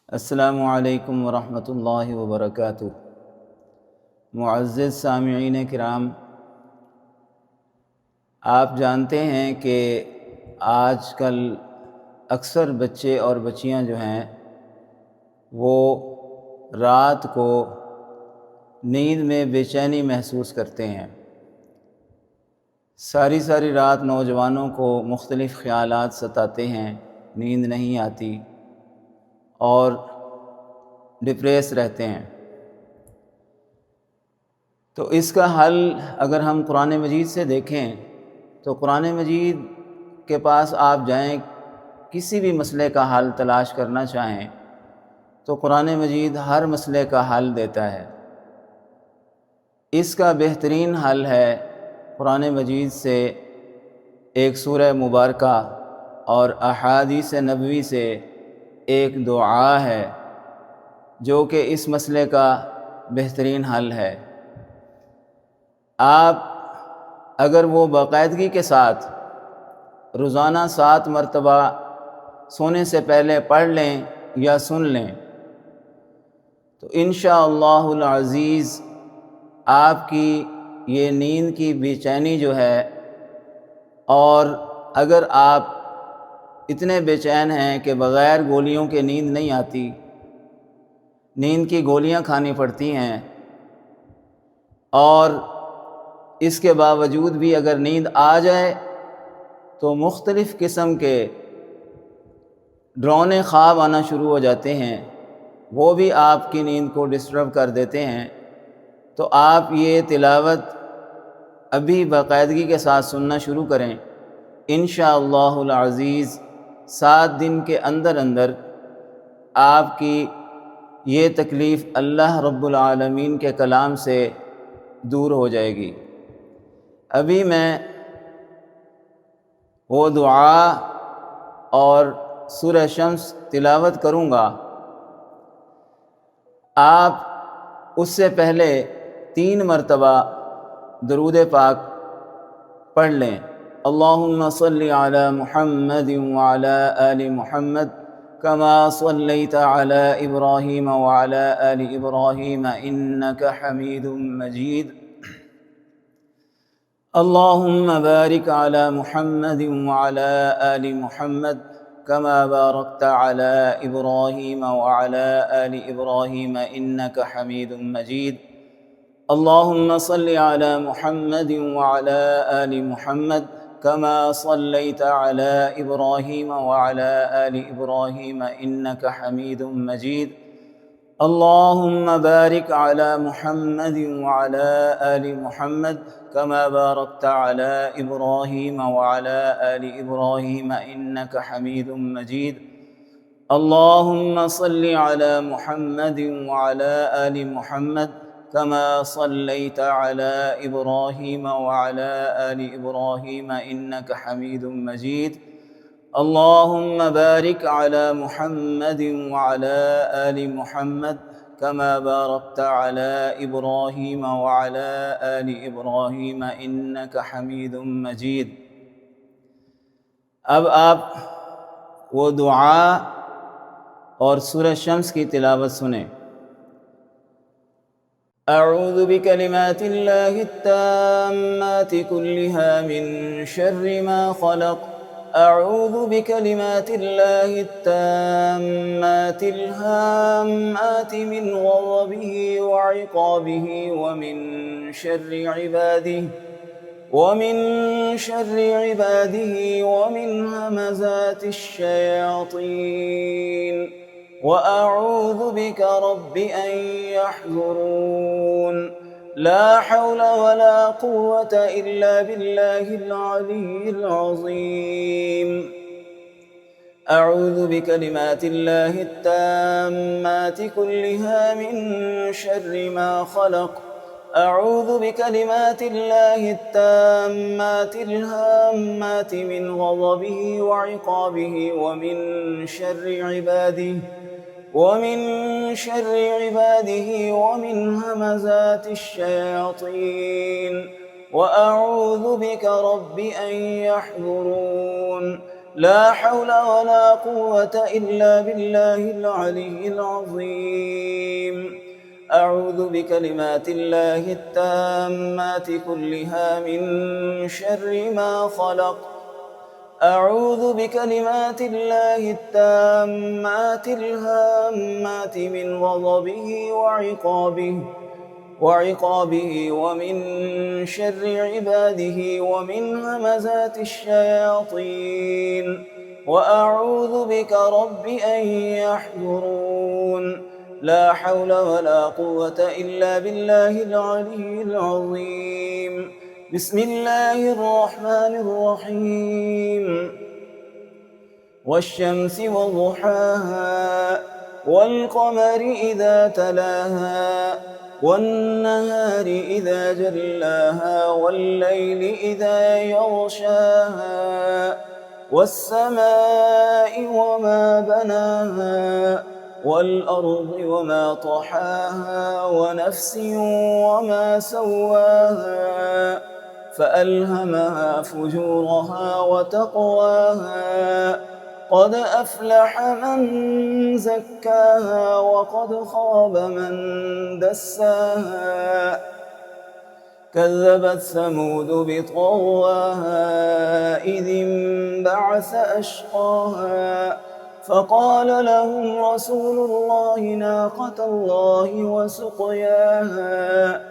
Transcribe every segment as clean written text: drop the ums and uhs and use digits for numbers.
السلام علیکم ورحمۃ اللہ وبرکاتہ۔ معزز سامعین کرام، آپ جانتے ہیں کہ آج کل اکثر بچے اور بچیاں جو ہیں وہ رات کو نیند میں بے چینی محسوس کرتے ہیں۔ ساری رات نوجوانوں کو مختلف خیالات ستاتے ہیں، نیند نہیں آتی اور ڈپریس رہتے ہیں۔ تو اس کا حل اگر ہم قرآن مجید سے دیکھیں تو قرآن مجید کے پاس آپ جائیں، کسی بھی مسئلے کا حل تلاش کرنا چاہیں تو قرآن مجید ہر مسئلے کا حل دیتا ہے۔ اس کا بہترین حل ہے قرآن مجید سے ایک سورہ مبارکہ اور احادیث نبوی سے ایک دعا ہے جو کہ اس مسئلے کا بہترین حل ہے۔ آپ اگر وہ باقاعدگی کے ساتھ روزانہ 7 مرتبہ سونے سے پہلے پڑھ لیں یا سن لیں تو انشاءاللہ العزیز آپ کی یہ نیند کی بے چینی جو ہے، اور اگر آپ اتنے بے چین ہیں کہ بغیر گولیوں کے نیند نہیں آتی، نیند کی گولیاں کھانی پڑتی ہیں، اور اس کے باوجود بھی اگر نیند آ جائے تو مختلف قسم کے ڈراؤنے خواب آنا شروع ہو جاتے ہیں، وہ بھی آپ کی نیند کو ڈسٹرب کر دیتے ہیں، تو آپ یہ تلاوت ابھی باقاعدگی کے ساتھ سننا شروع کریں۔ انشاءاللہ العزیز 7 دن کے اندر آپ کی یہ تکلیف اللہ رب العالمین کے کلام سے دور ہو جائے گی۔ ابھی میں وہ دعا اور سورہ شمس تلاوت کروں گا، آپ اس سے پہلے 3 مرتبہ درود پاک پڑھ لیں۔ اللہم صلی علی محمد وعلی آل محمد کما صلیت علی ابراہیم وعلی آل ابراہیم انک حمید مجید۔ اللہم بارک علی محمد وعلی آل محمد کما بارکت علی ابراہیم وعلی آل ابراہیم انک حمید مجید۔ اللہم صلی علی محمد وعلی آل محمد کما صلیت علی ابراہیم وعلی آل ابراہیم انک حمید مجید۔ اللہم بارک علی محمد وعلی آل محمد کما بارکت علی ابراہیم وعلی آل ابراہیم انک حمید مجید۔ اللہم صلی علی محمد وعلی آل محمد کما صلیت علی ابراہیم وعلی آل ابراہیم انک حمید مجید۔ اللہم بارک علی محمد وعلی آل محمد کما بارکت علی ابراہیم وعلی آل ابراہیم انک حمید مجید۔ اب آپ وہ دعا اور سورہ شمس کی تلاوت سنیں۔ اعوذ بکلمات اللہ التامات كلها من شر ما خلق۔ اعوذ بکلمات اللہ التامات الہامات من غضبه وعقابه ومن شر عباده ومن همزات الشياطين، وأعوذ بك رب أن يحضرون۔ لا حول ولا قوة إلا بالله العلي العظيم۔ أعوذ بكلمات الله التامات كلها من شر ما خلق۔ أعوذ بكلمات الله التامات الهامات من غضبه وعقابه ومن شر عباده ومن همزات الشياطين، وأعوذ بك رب أن يحضرون۔ لا حول ولا قوة إلا بالله العلي العظيم. أعوذ بكلمات الله التامات كلها من شر ما خلق. أعوذ بكلمات الله التامات الهامات من غضبه وعقابه ومن شر عباده ومن همزات الشياطين. وأعوذ بك رب أن يحضرون. لا حول ولا قوة إلا بالله العلي العظيم. بسم الله الرحمن الرحيم. والشمس وضحاها والقمر إذا تلاها والنهار إذا جلاها والليل إذا يغشاها والسماء وما بناها والأرض وما طحاها ونفس وما سواها فألهمها فجورها وتقواها. قد أفلح من زكاها وقد خاب من دساها. كذبت ثمود بطغواها إذ انبعث أشقاها فقال لهم رسول الله ناقة الله وسقياها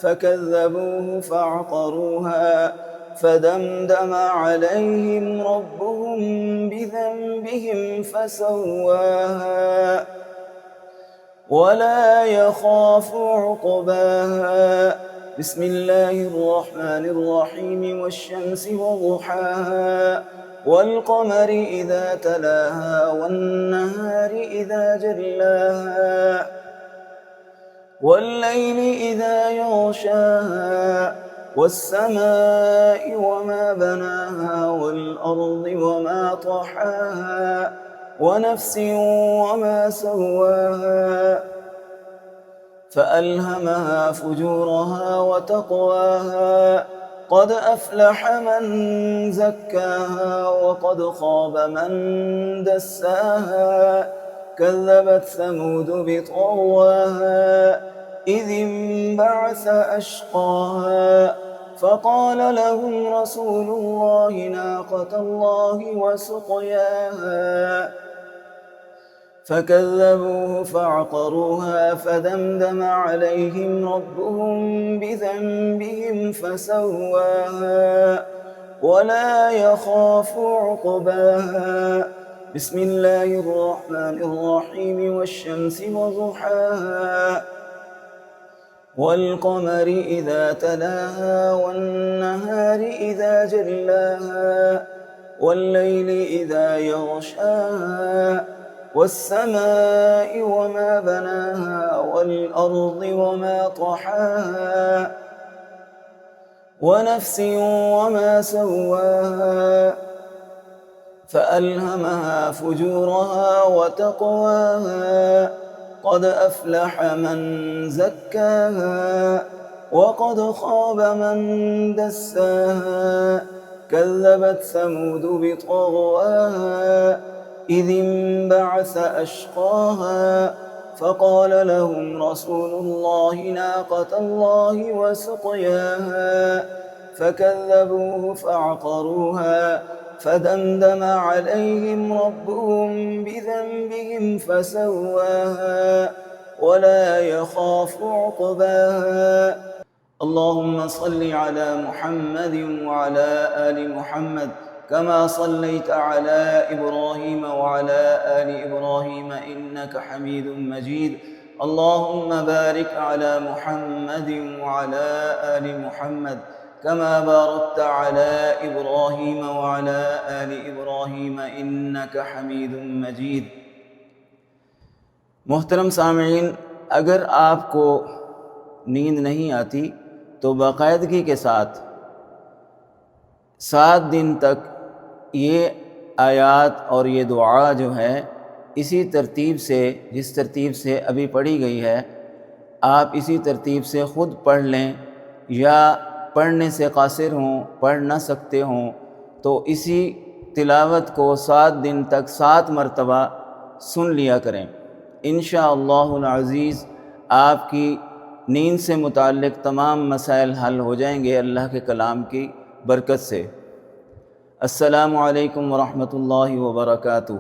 فكذبوه فعقروها فدمدم عليهم ربهم بذنبهم فسواها ولا يخاف عقباها. بسم الله الرحمن الرحيم. والشمس وضحاها والقمر إذا تلاها والنهار إذا جلاها والليل إذا يغشاها والسماء وما بناها والأرض وما طحاها ونفس وما سواها فألهمها فجورها وتقواها. قد أفلح من زكاها وقد خاب من دساها. كذبت ثمود بطغواها إذ انبعث أشقاها فقال لهم رسول الله ناقة الله وسقياها فكذبوه فعقروها فدمدم عليهم ربهم بذنبهم فسواها ولا يخاف عقباها. بسم الله الرحمن الرحيم. والشمس وضحاها والقمر إذا تلاها والنهار إذا جلاها والليل إذا يغشاها والسماء وما بناها والأرض وما طحاها ونفس وما سواها فألهمها فجورها وتقواها. قد أفلح من زكاها وقد خاب من دساها. كذبت ثمود بطغواها إذ انبعث أشقاها فقال لهم رسول الله ناقة الله وسقياها فكذبوه فعقروها فدمدم عليهم ربهم بذنبهم فسواها ولا يخاف عقباها. اللهم صل على محمد وعلى آل محمد كما صليت على إبراهيم وعلى آل إبراهيم إنك حميد مجيد. اللهم بارك على محمد وعلى آل محمد كما باركت على إبراهيم وعلى آل إبراهيم إنك حميد मजीद। मोहतरम सामीन, अगर आपको नींद नहीं आती तो बाकायदगी के साथ 7 दिन तक ये आयात और ये दुआ जो है इसी तरतीब से, जिस तरतीब से अभी पढ़ी गई है, आप इसी तरतीब से ख़ुद पढ़ लें, या पढ़ने से कासिर हों, पढ़ ना सकते हों तो इसी تلاوت کو 7 دن تک 7 مرتبہ سن لیا کریں۔ انشاءاللہ العزیز آپ کی نیند سے متعلق تمام مسائل حل ہو جائیں گے اللہ کے کلام کی برکت سے۔ السلام علیکم ورحمۃ اللہ وبرکاتہ۔